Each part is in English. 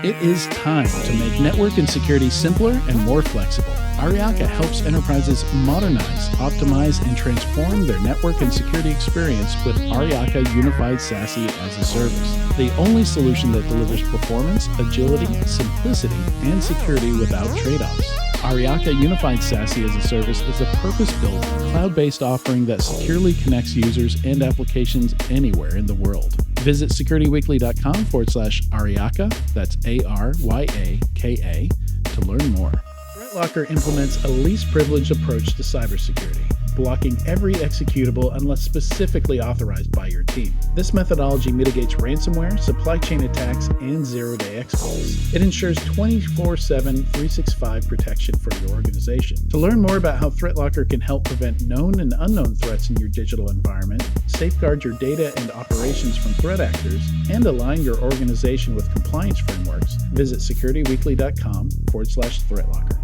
It is time to make network and security simpler and more flexible. Ariaka helps enterprises modernize, optimize, and transform their network and security experience with Ariaka Unified SASE as a Service, the only solution that delivers performance, agility, simplicity, and security without trade-offs. Ariaka Unified SASE as a Service is a purpose-built, cloud-based offering that securely connects users and applications anywhere in the world. Visit securityweekly.com/Ariaka, that's ARYAKA, to learn more. ThreatLocker implements a least privileged approach to cybersecurity, blocking every executable unless specifically authorized by your team. This methodology mitigates ransomware, supply chain attacks, and zero-day exploits. It ensures 24/7, 365 protection for your organization. To learn more about how ThreatLocker can help prevent known and unknown threats in your digital environment, safeguard your data and operations from threat actors, and align your organization with compliance frameworks, visit securityweekly.com/ThreatLocker.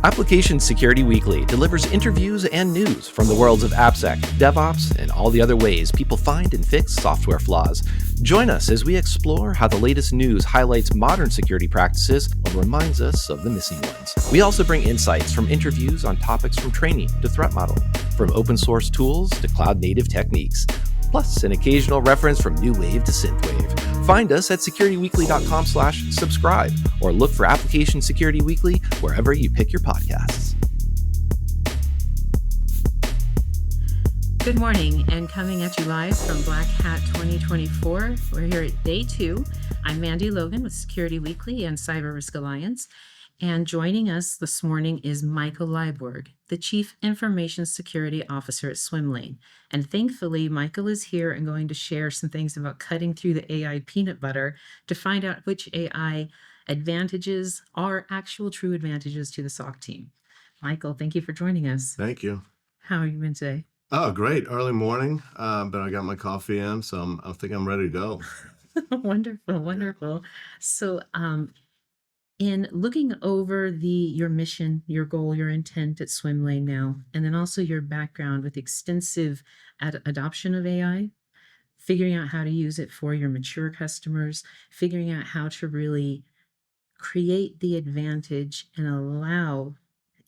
Application Security Weekly delivers interviews and news from the worlds of AppSec, DevOps, and all the other ways people find and fix software flaws. Join us as we explore how the latest news highlights modern security practices or reminds us of the missing ones. We also bring insights from interviews on topics from training to threat modeling, from open source tools to cloud-native techniques, plus an occasional reference from new wave to synthwave. Find us at securityweekly.com/subscribe or look for Application Security Weekly wherever you pick your podcasts. Good morning, and coming at you live from Black Hat 2024. We're here at day 2. I'm Mandy Logan with Security Weekly and Cyber Risk Alliance. And joining us this morning is Michael Lyborg, the Chief Information Security Officer at Swimlane. And thankfully, Michael is here and going to share some things about cutting through the AI peanut butter to find out which AI advantages are actual true advantages to the SOC team. Michael, thank you for joining us. Thank you. How are you been today? Oh, great. Early morning, but I got my coffee in, so I think I'm ready to go. Wonderful, wonderful. So, in looking over your mission, your goal, your intent at Swimlane now, and then also your background with extensive adoption of AI, figuring out how to use it for your mature customers, figuring out how to really create the advantage and allow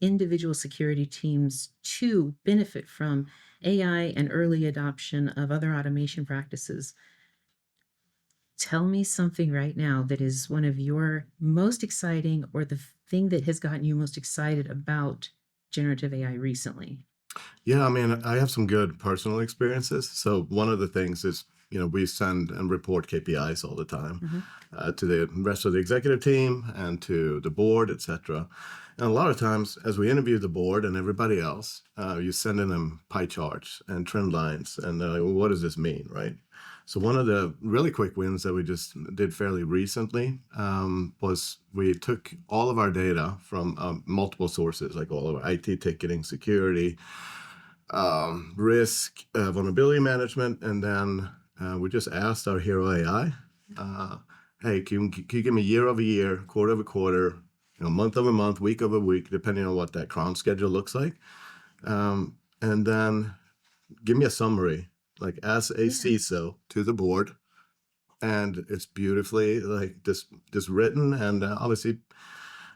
individual security teams to benefit from AI and early adoption of other automation practices. Tell me something right now that is one of your most exciting or the thing that has gotten you most excited about generative AI recently. Yeah, I mean, I have some good personal experiences. So one of the things is, we send and report KPIs all the time to the rest of the executive team and to the board, etc. And a lot of times, as we interview the board and everybody else, you send in them pie charts and trend lines, and they're like, well, what does this mean, right? So one of the really quick wins that we just did fairly recently was we took all of our data from multiple sources, like all of our IT ticketing, security, risk, vulnerability management, and then we just asked our hero AI, hey, can you give me year over year, quarter over quarter, month over month, week over week, depending on what that cron schedule looks like, and then give me a summary, like as a CISO to the board, and it's beautifully like this written, and obviously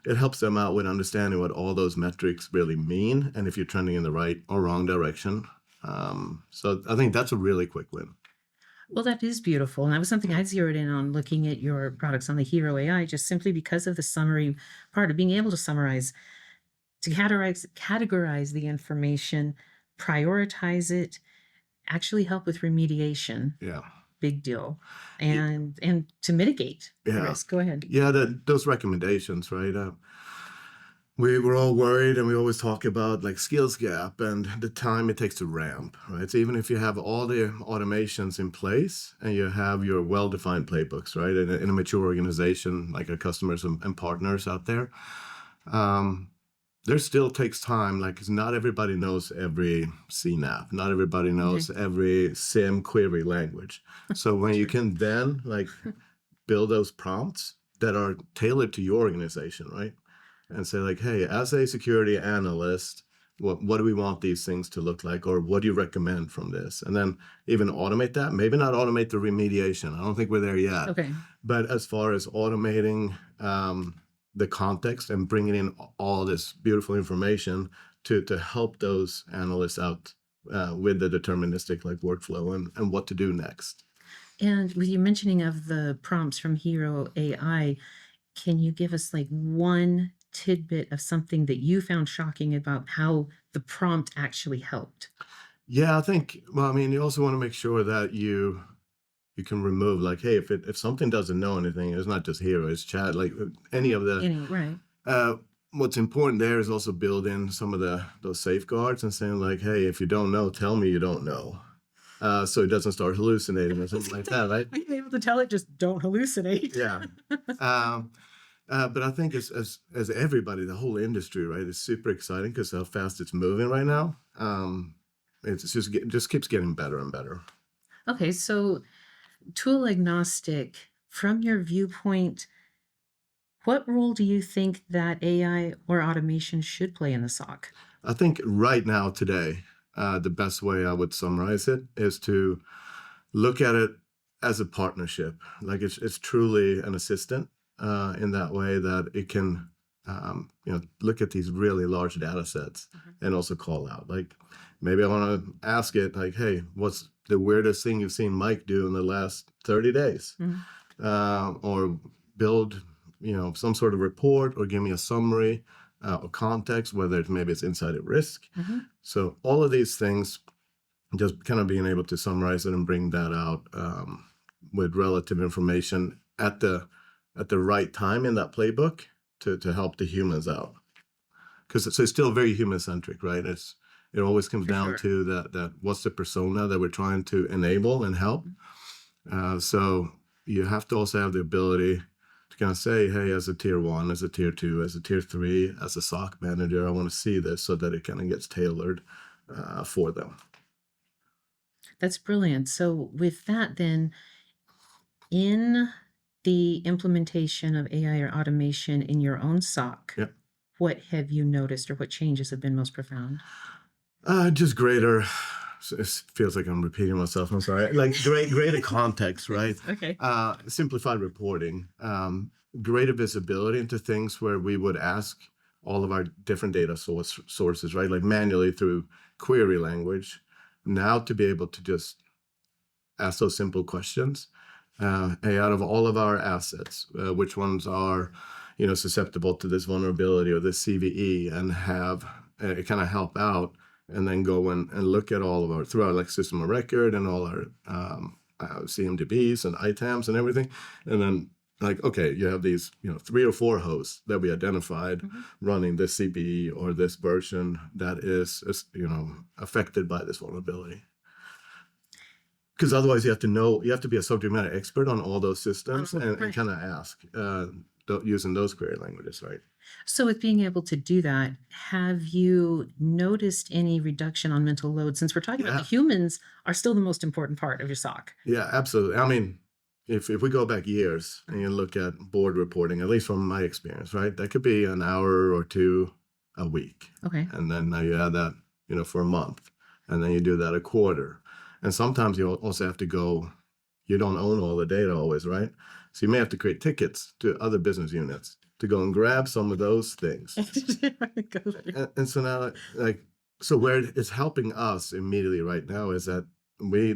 it helps them out with understanding what all those metrics really mean and if you're trending in the right or wrong direction. So I think that's a really quick win. Well, that is beautiful. And that was something I zeroed in on looking at your products on the Hero AI, just simply because of the summary part of being able to summarize, to categorize the information, prioritize it, actually help with remediation. Yeah. Big deal. And to mitigate the risk. Go ahead. Yeah, those recommendations, right? We were all worried, and we always talk about like skills gap and the time it takes to ramp, right? So even if you have all the automations in place and you have your well-defined playbooks, right, in a mature organization like our customers and partners out there, there still takes time. Like, 'cause not everybody knows every CNAP, not everybody knows every SIM query language. So when you can then like build those prompts that are tailored to your organization, right? And say like, hey, as a security analyst, what do we want these things to look like, or what do you recommend from this? And then even automate that. Maybe not automate the remediation. I don't think we're there yet. Okay. But as far as automating the context and bringing in all this beautiful information to help those analysts out with the deterministic like workflow and what to do next. And with you mentioning of the prompts from Hero AI, can you give us like one tidbit of something that you found shocking about how the prompt actually helped? Yeah, I think, well, I mean, you also want to make sure that you can remove like, hey, if something doesn't know anything, it's not just Hero, it's chat, like any of the, Right. what's important there is also build in some of those safeguards and saying like, hey, if you don't know, tell me you don't know. So it doesn't start hallucinating or something like that, right? Are you able to tell it just don't hallucinate? Yeah. But I think as everybody, the whole industry, right, is super exciting because how fast it's moving right now. It's just keeps getting better and better. Okay, so tool agnostic, from your viewpoint, what role do you think that AI or automation should play in the SOC? I think right now, today, the best way I would summarize it is to look at it as a partnership. Like it's truly an assistant in that way that it can, look at these really large data sets and also call out. Like maybe I want to ask it like, hey, what's the weirdest thing you've seen Mike do in the last 30 days? Or build, some sort of report or give me a summary or context, whether maybe it's inside at risk. So all of these things, just kind of being able to summarize it and bring that out with relative information at the right time in that playbook to help the humans out. Because it's still very human-centric, right? It always comes down to that what's the persona that we're trying to enable and help. So you have to also have the ability to kind of say, hey, as a tier 1, as a tier 2, as a tier 3, as a SOC manager, I want to see this so that it kind of gets tailored for them. That's brilliant. So with that then, in the implementation of AI or automation in your own SOC, what have you noticed or what changes have been most profound? Just greater, it feels like I'm repeating myself, I'm sorry. Like greater context, right? Okay. Simplified reporting, greater visibility into things where we would ask all of our different data sources, right? Like manually through query language. Now to be able to just ask those simple questions. Hey, out of all of our assets, which ones are, susceptible to this vulnerability or this CVE, and have it kind of help out, and then go and look at all of our through our like system of record and all our CMDBs and ITAMs and everything, and then like, okay, you have these 3 or 4 hosts that we identified running this CVE or this version that is affected by this vulnerability. Because otherwise you have to be a subject matter expert on all those systems and kind of ask using those query languages, right? So with being able to do that, have you noticed any reduction on mental load? Since we're talking about the humans are still the most important part of your SOC. Yeah, absolutely. I mean, if we go back years and you look at board reporting, at least from my experience, right, that could be an hour or 2 a week. Okay. And then now you add that, for a month, and then you do that a quarter. And sometimes you also have to go, you don't own all the data always, right? So you may have to create tickets to other business units to go and grab some of those things. and so now, so where it's helping us immediately right now is that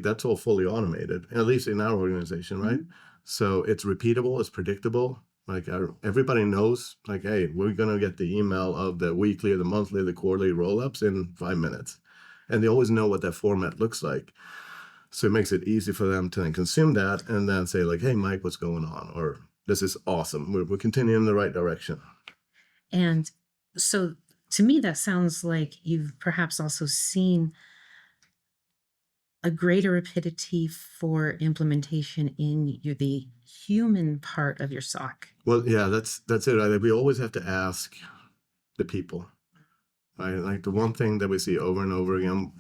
that's all fully automated, at least in our organization, right? So it's repeatable, it's predictable. Like everybody knows, like, hey, we're going to get the email of the weekly or the monthly or the quarterly roll-ups in 5 minutes. And they always know what that format looks like. So it makes it easy for them to then consume that and then say like, hey, Mike, what's going on? Or this is awesome. We're continuing in the right direction. And so to me, that sounds like you've perhaps also seen a greater rapidity for implementation in the human part of your SOC. Well, yeah, that's it. Right? We always have to ask the people. Right? Like the one thing that we see over and over again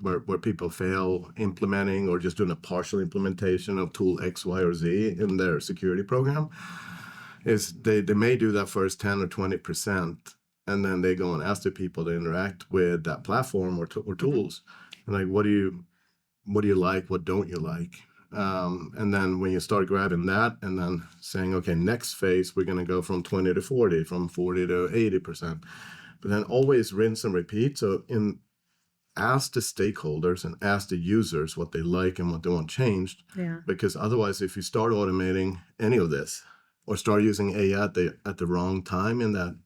where people fail implementing or just doing a partial implementation of tool X, Y, or Z in their security program is they may do that first 10 or 20%, and then they go and ask the people to interact with that platform or tools, and like, what do you like, what don't you like? And then when you start grabbing that and then saying, okay, next phase, we're going to go from 20 to 40, from 40 to 80%, but then always rinse and repeat. So ask the stakeholders and ask the users what they like and what they want changed. Yeah. Because otherwise, if you start automating any of this or start using AI at the wrong time in that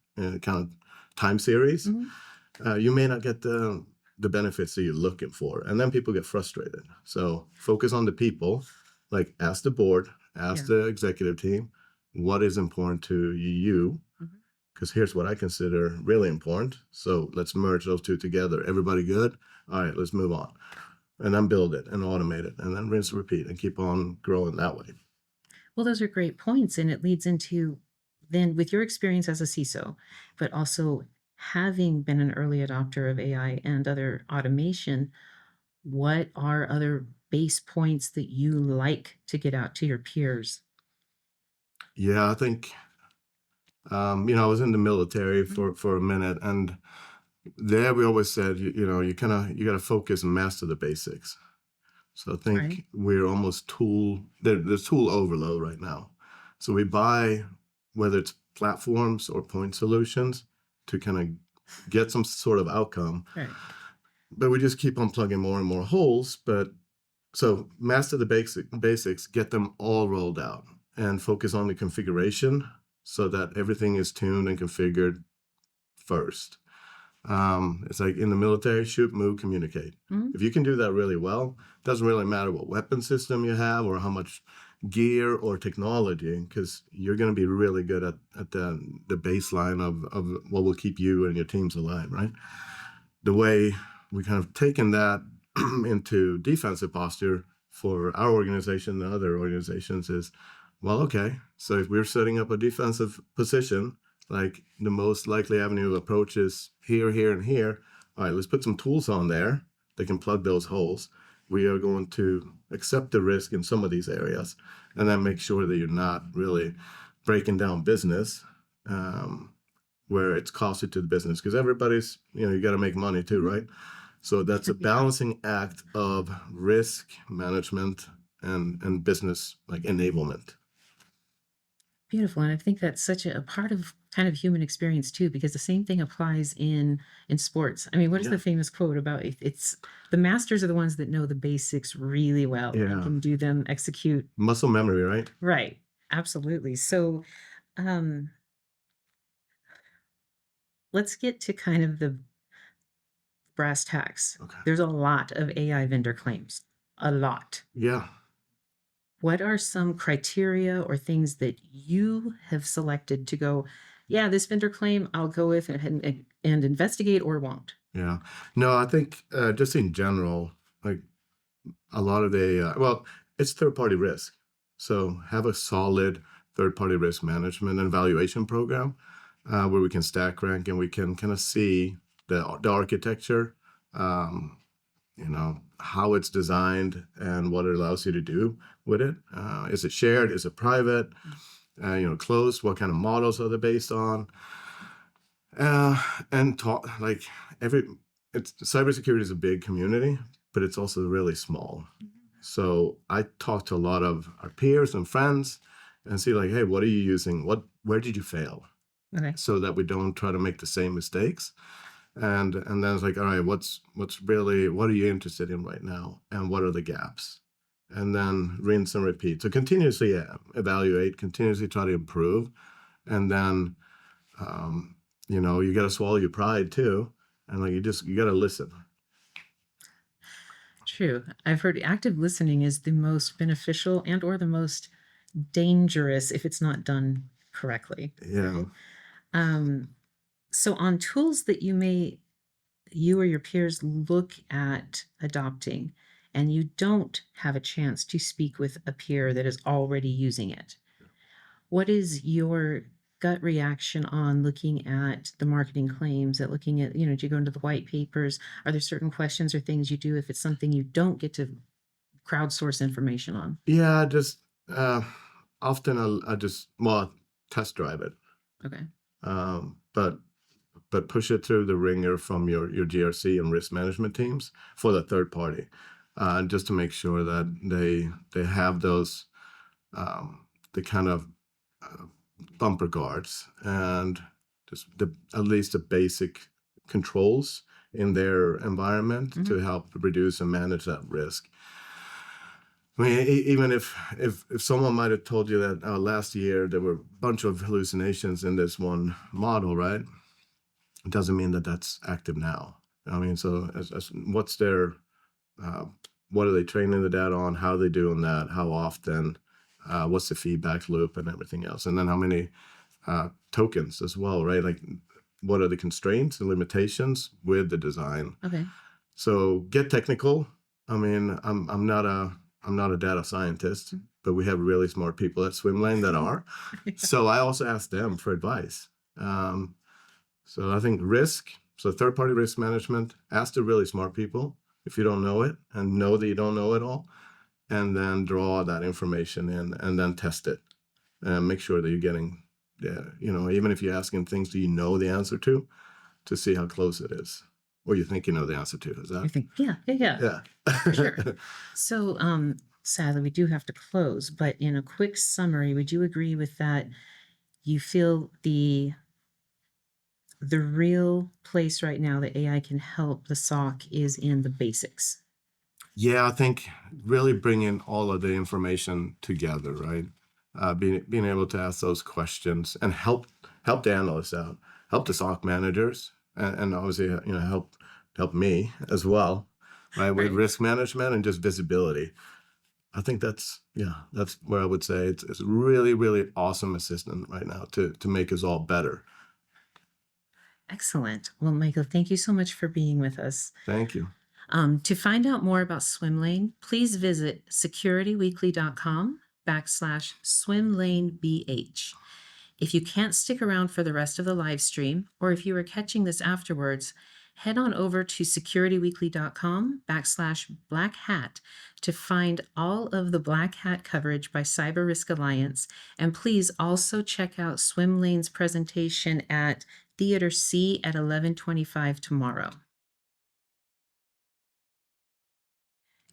kind of time series, you may not get the benefits that you're looking for. And then people get frustrated. So focus on the people, like ask the board, ask the executive team, what is important to you? Because here's what I consider really important. So let's merge those two together. Everybody good? All right, let's move on. And then build it and automate it and then rinse and repeat and keep on growing that way. Well, those are great points. And it leads into then with your experience as a CISO, but also having been an early adopter of AI and other automation, what are other base points that you like to get out to your peers? Yeah, I think, I was in the military for a minute, and there we always said, you got to focus and master the basics. So I think we're almost there's tool overload right now. So we buy, whether it's platforms or point solutions, to kind of get some sort of outcome. Right. But we just keep on plugging more and more holes. So master the basics, get them all rolled out, and focus on the configuration so that everything is tuned and configured first. It's like in the military, shoot, move, communicate. If you can do that really well, it doesn't really matter what weapon system you have or how much gear or technology, because you're going to be really good at the baseline of what will keep you and your teams alive, right? The way we kind of taken that into defensive posture for our organization and other organizations is, well, okay, so if we're setting up a defensive position, like the most likely avenue of approach is here, here, and here. All right, let's put some tools on there that can plug those holes. We are going to accept the risk in some of these areas and then make sure that you're not really breaking down business where it's costly to the business, because everybody's, you got to make money too, right? So that's a balancing act of risk management and business like enablement. Beautiful. And I think that's such a part of kind of human experience too, because the same thing applies in sports. I mean, what is the famous quote about it's the masters are the ones that know the basics really well and can do them, execute. Muscle memory, right? Right. Absolutely. So let's get to kind of the brass tacks. Okay. There's a lot of AI vendor claims. A lot. Yeah. What are some criteria or things that you have selected to go, yeah, this vendor claim I'll go with and investigate or won't? Yeah. No, I think just in general, like a lot of it's third-party risk. So have a solid third-party risk management and evaluation program where we can stack rank and we can kind of see the architecture, how it's designed and what it allows you to do with it. Is it shared? Is it private? Closed? What kind of models are they based on? And talk like cybersecurity is a big community, but it's also really small. So I talk to a lot of our peers and friends and see like, hey, what are you using? Where did you fail? Okay. So that we don't try to make the same mistakes. And then it's like, all right, what are you interested in right now? And what are the gaps? And then rinse and repeat. So continuously evaluate, continuously try to improve. And then, you got to swallow your pride too. And like, you got to listen. True. I've heard active listening is the most beneficial and or the most dangerous if it's not done correctly. Yeah. Right? So on tools that you or your peers look at adopting and you don't have a chance to speak with a peer that is already using it, what is your gut reaction on looking at the marketing claims, at looking at, do you go into the white papers? Are there certain questions or things you do if it's something you don't get to crowdsource information on? Yeah, just often I just test drive it. Okay. But but push it through the ringer from your GRC and risk management teams for the third party, just to make sure that they have those the kind of bumper guards and just at least the basic controls in their environment to help reduce and manage that risk. I mean, even if someone might have told you that last year there were a bunch of hallucinations in this one model, right? It doesn't mean that that's active now. I mean, so what's their, what are they training the data on? How are they doing that? How often? What's the feedback loop and everything else? And then how many tokens as well, right? Like, what are the constraints and limitations with the design? Okay. So get technical. I mean, I'm not a data scientist, but we have really smart people at Swimlane that are. So I also ask them for advice. So I think third-party risk management, ask the really smart people if you don't know it and know that you don't know it all, and then draw that information in and then test it and make sure that you're getting, even if you're asking things that you know the answer to see how close it is. Or you think you know the answer to. Is that? I think, yeah. Yeah. For sure. So, sadly, we do have to close, but in a quick summary, would you agree with that? You feel the real place right now that AI can help the SOC is in the basics. Yeah, I think really bringing all of the information together, right? Being able to ask those questions and help the analysts out, help the SOC managers, and obviously, help me as well, right? With risk management and just visibility. I think that's where I would say it's a really, really awesome assistant right now to make us all better. Excellent. Well, Michael, thank you so much for being with us. Thank you. To find out more about Swimlane, please visit securityweekly.com/swimlanebh. If you can't stick around for the rest of the live stream, or if you are catching this afterwards, head on over to securityweekly.com/blackhat to find all of the Black Hat coverage by Cyber Risk Alliance. And please also check out Swimlane's presentation at Theater C at 11:25 tomorrow.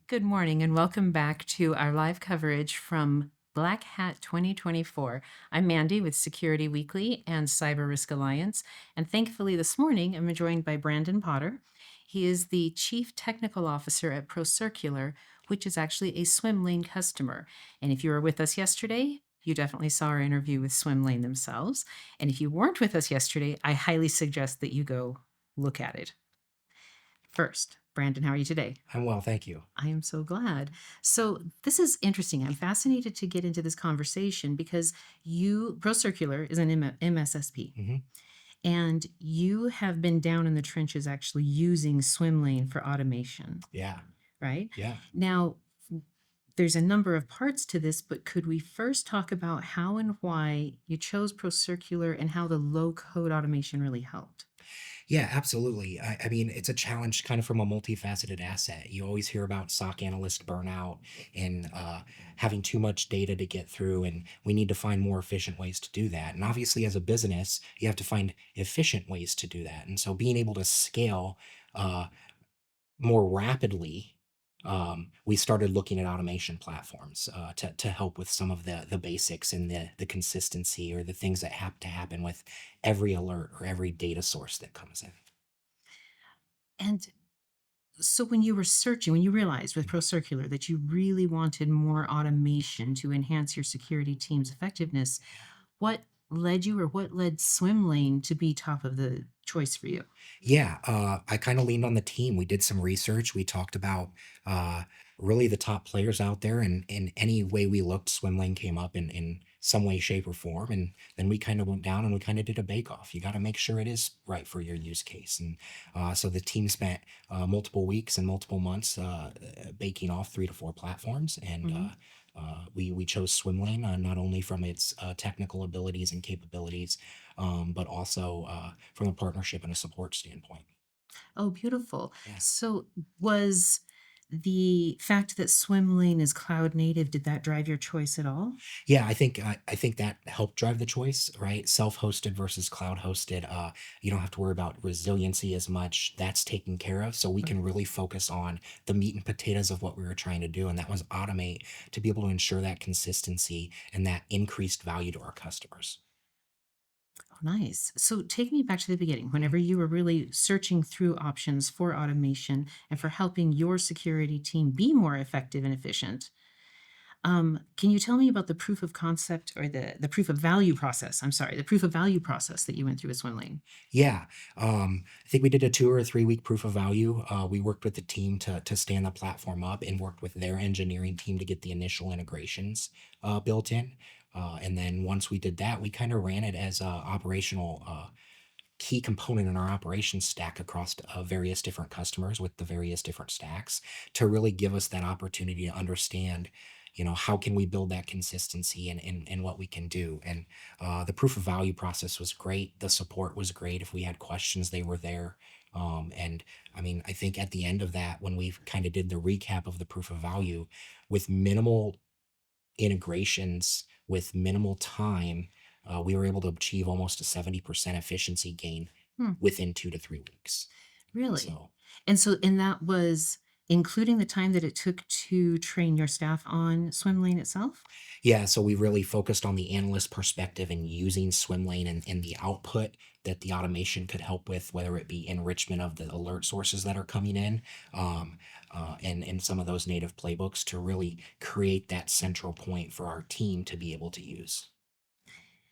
Good morning and welcome back to our live coverage from Black Hat 2024. I'm Mandy with Security Weekly and Cyber Risk Alliance, and thankfully this morning I'm joined by Brandon Potter. He is the Chief Technical Officer at ProCircular, which is actually a Swimlane customer. And if you were with us yesterday, you definitely saw our interview with Swimlane themselves. And if you weren't with us yesterday, I highly suggest that you go look at it. First, Brandon, how are you today? I'm well, thank you. I am so glad. So this is interesting. I'm fascinated to get into this conversation because ProCircular is an MSSP. And you have been down in the trenches actually using Swimlane for automation. Yeah. Right? Yeah. Now, there's a number of parts to this, but could we first talk about how and why you chose ProCircular and how the low-code automation really helped? Yeah, absolutely. I mean, it's a challenge kind of from a multifaceted asset. You always hear about SOC analyst burnout and having too much data to get through, and we need to find more efficient ways to do that. And obviously, as a business, you have to find efficient ways to do that. And so being able to scale more rapidly, we started looking at automation platforms to help with some of the basics and the consistency or the things that have to happen with every alert or every data source that comes in. And so when you were searching, when you realized with ProCircular that you really wanted more automation to enhance your security team's effectiveness, what led Swimlane to be top of the choice for you? Yeah, I kind of leaned on the team. We did some research. We talked about really the top players out there, and in any way we looked, Swimlane came up in some way, shape, or form. And then we kind of went down and we kind of did a bake-off. You got to make sure it is right for your use case. And so the team spent multiple weeks and multiple months baking off 3 to 4 platforms. And we chose Swimlane not only from its technical abilities and capabilities, but also from a partnership and a support standpoint. Oh, beautiful. Yeah. So was the fact that Swimlane is cloud native, did that drive your choice at all? Yeah, I think that helped drive the choice, right? Self-hosted versus cloud-hosted. You don't have to worry about resiliency as much. That's taken care of, so we can really focus on the meat and potatoes of what we were trying to do, and that was automate to be able to ensure that consistency and that increased value to our customers. Oh, nice. So take me back to the beginning, whenever you were really searching through options for automation and for helping your security team be more effective and efficient. Can you tell me about the proof of concept or the proof of value process? I'm sorry, the proof of value process that you went through with Swimlane. Yeah, I think we did a 2 or 3 week proof of value. We worked with the team to stand the platform up and worked with their engineering team to get the initial integrations built in. And then once we did that, we kind of ran it as a operational key component in our operations stack across various different customers with the various different stacks to really give us that opportunity to understand, how can we build that consistency and what we can do. And the proof of value process was great. The support was great. If we had questions, they were there. And I mean, I think at the end of that, when we kind of did the recap of the proof of value with minimal integrations, with minimal time, we were able to achieve almost a 70% efficiency gain Hmm, within 2 to 3 weeks. really? So And that was including the time that it took to train your staff on Swimlane itself? yeah, so we really focused on the analyst perspective and using Swimlane and the output that the automation could help with, whether it be enrichment of the alert sources that are coming in, um, and some of those native playbooks to really create that central point for our team to be able to use.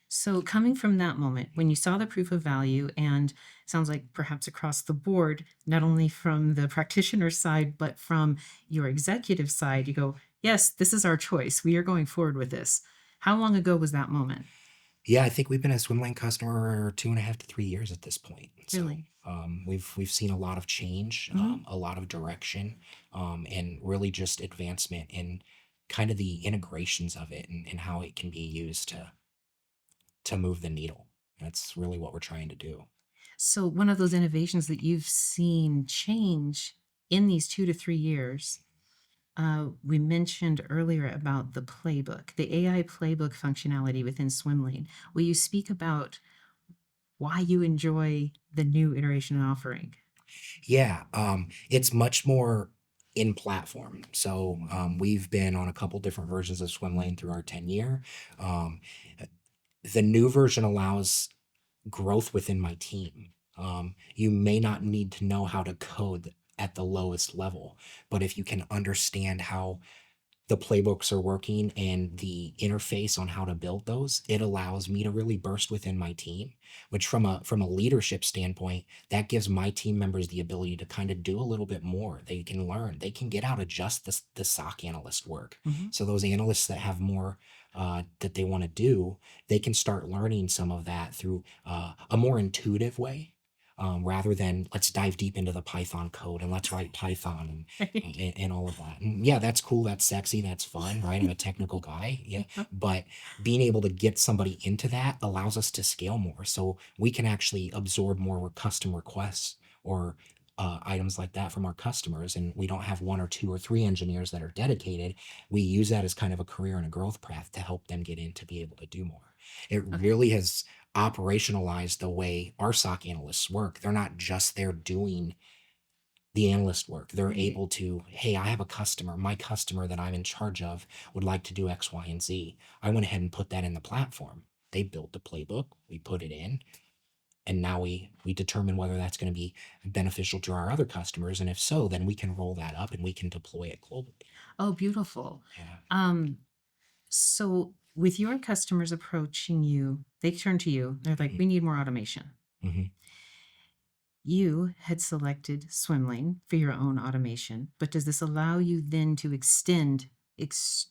So, coming from that moment, when you saw the proof of value, and sounds like perhaps across the board, not only from the practitioner side, but from your executive side, you go, yes, this is our choice. We are going forward with this. How long ago was that moment? Yeah, I think we've been a Swimlane customer 2.5 to 3 years at this point. So Really? we've seen a lot of change, Hmm. a lot of direction, and really just advancement in kind of the integrations of it and how it can be used to move the needle. That's really what we're trying to do. So, one of those innovations that you've seen change in these 2 to 3 years, we mentioned earlier about the playbook, the AI playbook functionality within Swimlane. Will you speak about why you enjoy the new iteration and offering? Yeah, it's much more in platform. So we've been on a couple different versions of Swimlane through our 10 year. Um, the new version allows growth within my team. You may not need to know how to code at the lowest level, but if you can understand how the playbooks are working and the interface on how to build those, it allows me to really burst within my team, which from a leadership standpoint, that gives my team members the ability to kind of do a little bit more. They can learn, they can get out of just the SOC analyst work. Mhm. So those analysts that have more that they want to do, they can start learning some of that through a more intuitive way. Rather than let's dive deep into the Python code and let's write Python and all of that. And yeah, that's cool. That's sexy. That's fun, right? I'm a technical guy. Yeah. But being able to get somebody into that allows us to scale more. So we can actually absorb more custom requests or items like that from our customers. And we don't have 1 or 2 or 3 engineers that are dedicated. We use that as kind of a career and a growth path to help them get in to be able to do more. It Okay. really has operationalized the way our SOC analysts work. They're not just there doing the analyst work. They're Right. able to, hey, I have a customer. My customer that I'm in charge of would like to do X, Y, and Z. I went ahead and put that in the platform. They built the playbook. We put it in. And now we determine whether that's going to be beneficial to our other customers. And if so, then we can roll that up and we can deploy it globally. Oh, beautiful. Yeah. Um, so with your customers approaching you, they turn to you. They're like, Mhm. we need more automation. Mhm. You had selected Swimlane for your own automation, but does this allow you then to extend ex-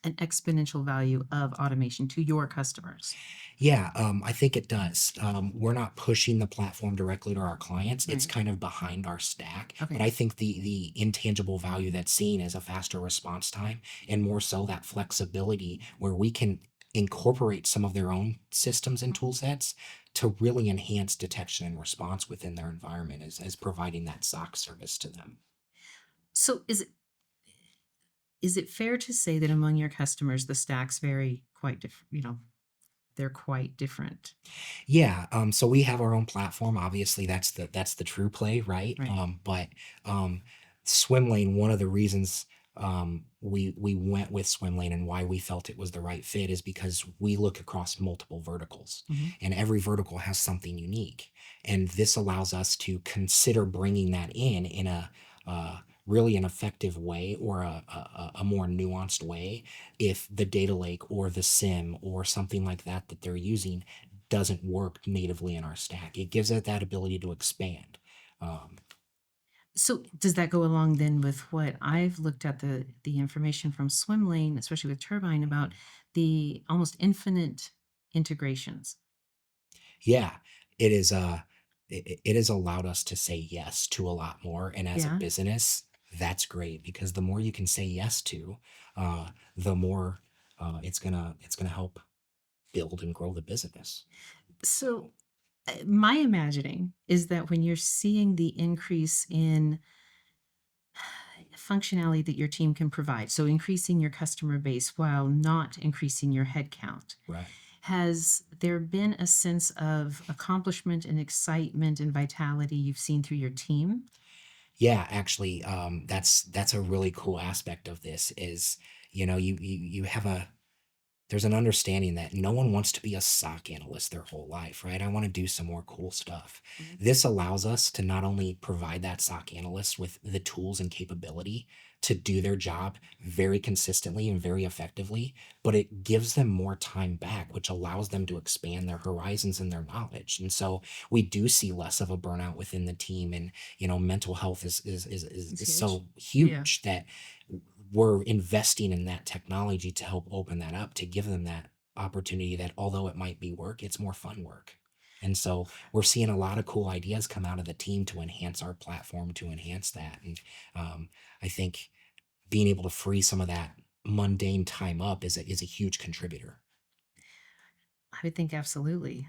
an exponential value of automation to your customers? Yeah, I think it does. We're not pushing the platform directly to our clients. It's Right. kind of behind our stack. But Okay. I think the intangible value that's seen is a faster response time and more so that flexibility where we can incorporate some of their own systems and tool sets to really enhance detection and response within their environment as providing that SOC service to them. So is it fair to say that among your customers the stacks vary quite different? They're quite different. Yeah, so we have our own platform. Obviously, that's the true play, right? Right. But Swimlane, one of the reasons we went with Swimlane and why we felt it was the right fit is because we look across multiple verticals, Mhm. and every vertical has something unique, and this allows us to consider bringing that in a really an effective way or a more nuanced way if the data lake or the SIM or something like that they're using doesn't work natively in our stack. It gives it that ability to expand. Um, So does that go along then with what I've looked at the information from Swimlane, especially with Turbine, about the almost infinite integrations? yeah, it is. It has allowed us to say yes to a lot more, and as a Yeah. business, that's great because the more you can say yes to, the more it's gonna help build and grow the business. So my imagining is that when you're seeing the increase in functionality that your team can provide, so increasing your customer base while not increasing your headcount, Right. has there been a sense of accomplishment and excitement and vitality you've seen through your team? Yeah, actually, that's a really cool aspect of this is, you have there's an understanding that no one wants to be a SOC analyst their whole life, right? I want to do some more cool stuff. Mhm. This allows us to not only provide that SOC analyst with the tools and capability to do their job very consistently and very effectively, but it gives them more time back, which allows them to expand their horizons and their knowledge. And so we do see less of a burnout within the team. And, mental health It's is huge. so Yeah. huge that we're investing in that technology to help open that up, to give them that opportunity that although it might be work, it's more fun work. And so we're seeing a lot of cool ideas come out of the team to enhance our platform, to enhance that. And I think being able to free some of that mundane time up is a huge contributor. I would think absolutely.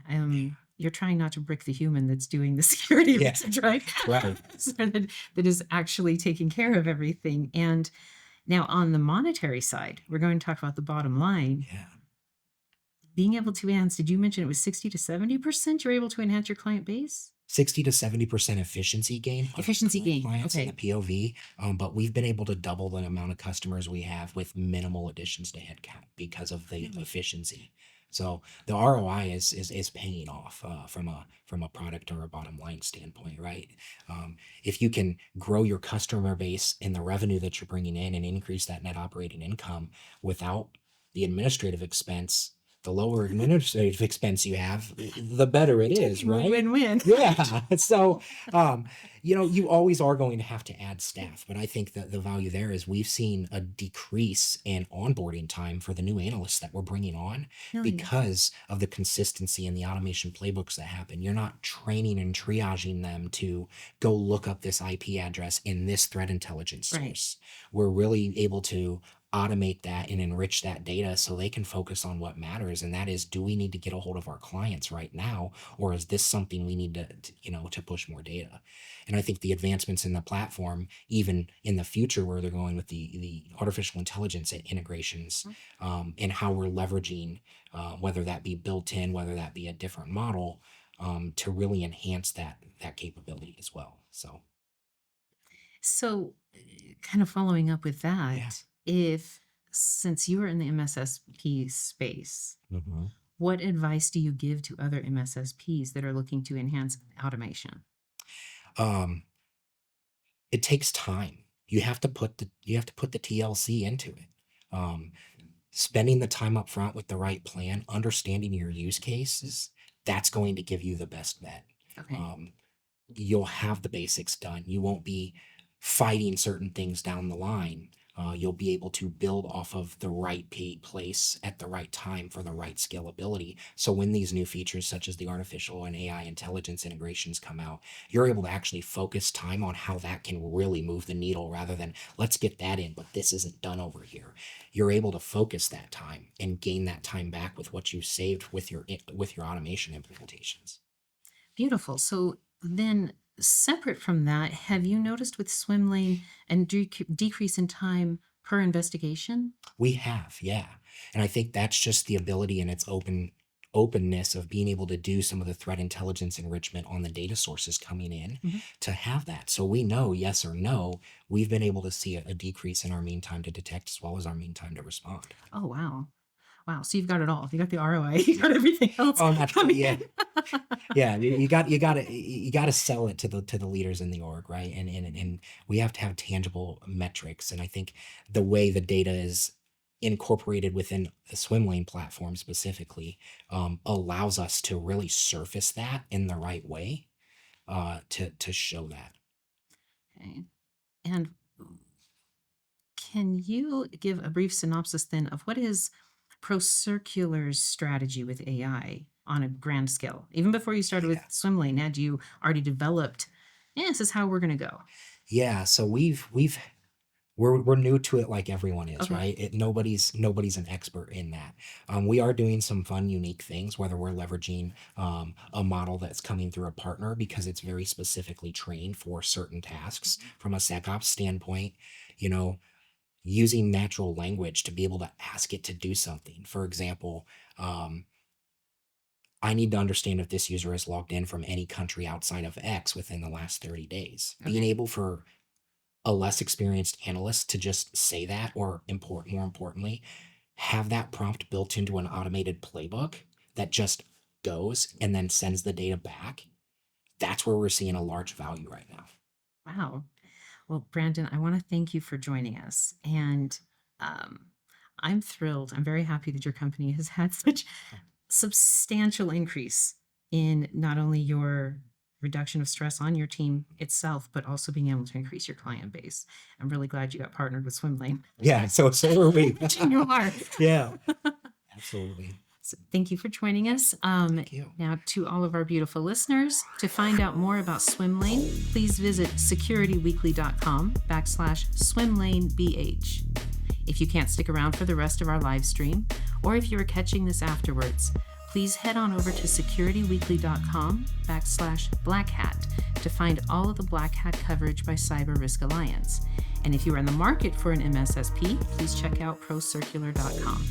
You're trying not to brick the human that's doing the security Yeah, research, right? right. So that is actually taking care of everything. And now on the monetary side, we're going to talk about the bottom line. Yeah. Being able to enhance, did you mention it was 60 to 70% you're able to enhance your client base? 60 to 70% efficiency gain with Efficiency gain. clients in the Okay. POV, but we've been able to double the amount of customers we have with minimal additions to headcount because of the Really? efficiency. So the ROI is paying off from a product or a bottom line standpoint, right? If you can grow your customer base and the revenue that you're bringing in and increase that net operating income without the administrative expense, the lower administrative expense you have, the better it is, right? Win-win. Yeah. So, you always are going to have to add staff, but I think that the value there is we've seen a decrease in onboarding time for the new analysts that we're bringing on Really? because of the consistency and the automation playbooks that happen. You're not training and triaging them to go look up this IP address in this threat intelligence Right. source. We're really able to automate that and enrich that data so they can focus on what matters, and that is, do we need to get a hold of our clients right now, or is this something we need to push more data? And I think the advancements in the platform, even in the future where they're going with the artificial intelligence integrations, and how we're leveraging, whether that be built in, whether that be a different model, to really enhance that capability as well. So, kind of following up with Yeah. that, if since you are in the MSSP space, Mhm. what advice do you give to other MSSPs that are looking to enhance automation? Um, it takes time. You have to put the TLC into it. Um, Spending the time up front with the right plan, understanding your use cases, that's going to give you the best bet. Okay. You'll have the basics done. You won't be fighting certain things down the line. You'll be able to build off of the right place at the right time for the right scalability. So when these new features such as the artificial and AI intelligence integrations come out, you're able to actually focus time on how that can really move the needle rather than let's get that in, but this isn't done over here. You're able to focus that time and gain that time back with what you saved with your automation implementations. Beautiful. So then separate from that, have you noticed with Swimlane and decrease in time per investigation? We have, yeah. And I think that's just the ability and its openness of being able to do some of the threat intelligence enrichment on the data sources coming in Mhm. to have that. So we know, yes or no, we've been able to see a decrease in our mean time to detect as well as our mean time to respond. Oh, wow. Wow. So you've got it all. You got the ROI, you got everything else Oh, naturally, coming yeah. in. Yeah, you got to sell it to the leaders in the org, right? And we have to have tangible metrics. And I think the way the data is incorporated within the Swimlane platform specifically allows us to really surface that in the right way to show that. Okay. And can you give a brief synopsis then of what is ProCircular's strategy with AI on a grand scale? Even before you started with Yeah. Swimlane, had you already developed, yeah, this is how we're going to go? Yeah, so we're new to it like everyone is, Okay. right? Nobody's an expert in that. We are doing some fun, unique things, whether we're leveraging a model that's coming through a partner because it's very specifically trained for certain tasks from a SecOps standpoint, you know, using natural language to be able to ask it to do something. For example, I need to understand if this user has logged in from any country outside of X within the last 30 days. Being Okay. able for a less experienced analyst to just say that, or more importantly, have that prompt built into an automated playbook that just goes and then sends the data back. That's where we're seeing a large value right now. Wow. Well, Brandon, I want to thank you for joining us. And um, I'm thrilled. I'm very happy that your company has had such substantial increase in not only your reduction of stress on your team itself, but also being able to increase your client base. I'm really glad you got partnered with Swimlane. Yeah, so are we. You are. Yeah, absolutely. So thank you for joining us. Thank you. Now, to all of our beautiful listeners, to find out more about Swimlane, please visit securityweekly.com/swimlanebh. If you can't stick around for the rest of our live stream, or if you are catching this afterwards, please head on over to securityweekly.com/blackhat to find all of the Black Hat coverage by Cyber Risk Alliance. And if you are in the market for an MSSP, please check out ProCircular.com.